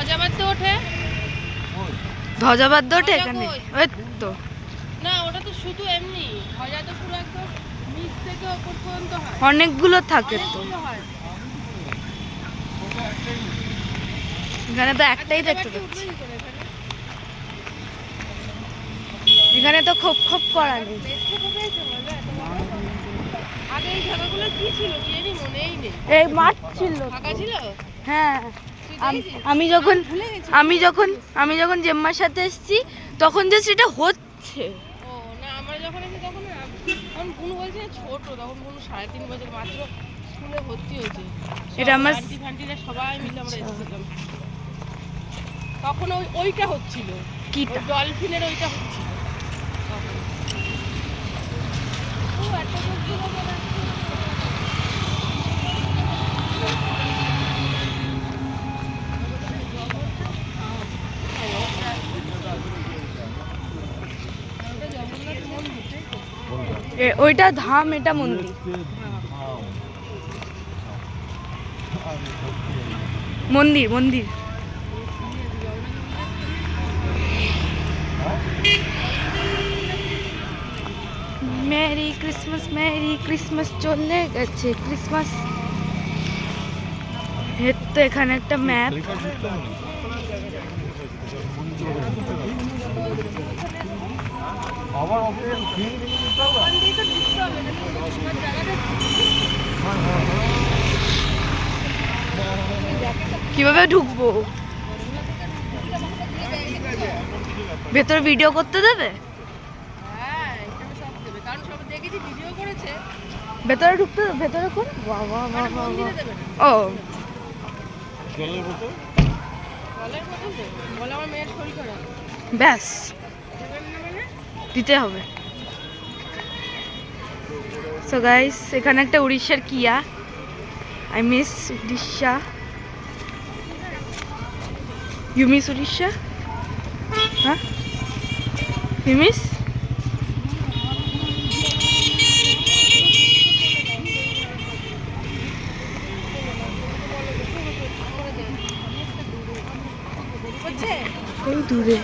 ধ্বজাবাদ্য ওঠে, ধ্বজাবাদ্য ওঠে এখানে। ওই তো না, ওটা তো শুধু এমনি, ধ্বজা তো পুরো একদম নিচ থেকে উপর পর্যন্ত হয়, অনেকগুলো থাকে তো। অনেকগুলো হয়। এখানে তো একটাই দেখতে পাচ্ছি। এখানে তো খোপ খোপ করা নেই। আগে এই জায়গাগুলো কি ছিল কি জানি মনেই নেই। এই মাঠ ছিল, ফাঁকা ছিল। হ্যাঁ। আমি যখন জেম্মার সাথে এসেছি তখন যে সেটা হচ্ছে। ও না, আমরা যখন এসেছি তখন বুনু বলছে ছোট, তখন বুনু 3.5 বছর মাত্র স্কুলে ভর্তি হয়েছে। এটা আমার আন্টি ফান্টিরা সবাই মিলে আমরা এসেছিলাম তখন। ওইটা হচ্ছিল, কিটা ডলফিনের ওইটা হচ্ছিল ওইটা ধাম, এটা মন্দির। মন্দির মন্দির মেরি ক্রিসমাস চলে গেছে ক্রিসমাস। তো এখানে একটা ম্যাপ। কিভাবে ঢুকবো? ভেতরে ভিডিও করতে দেবে? ভেতরে ঢুকতে, ভেতরে করে ও ব্যাস দিতে হবে। সো গাইস, এখানে একটা উড়িষ্যার কিয়া। I miss Orissa. You miss Orissa? হ্যাঁ, ইউ মিস? ওই দূরে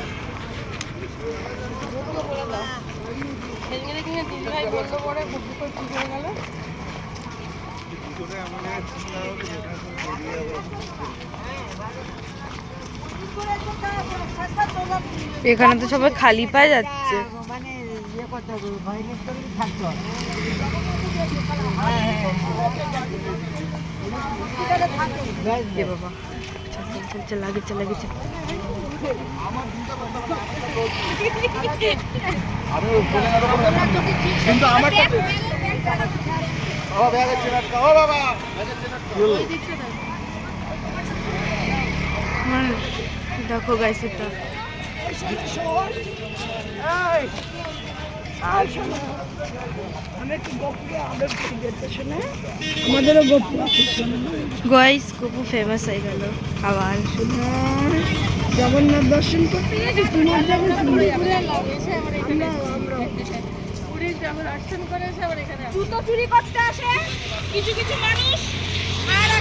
এখানে তো সবাই খালি পায়ে যাচ্ছে। বাবা চল আগে চল আগে চল। দেখো গাইস, এটা গাইস খুব ফেমাস হয়ে গেল আবার। জগন্নাথ দর্শন করতে গেছি, তোমার দর্শন করে এসে আবার এখানে জুতো চুরি করতে আসে কিছু কিছু মানুষ।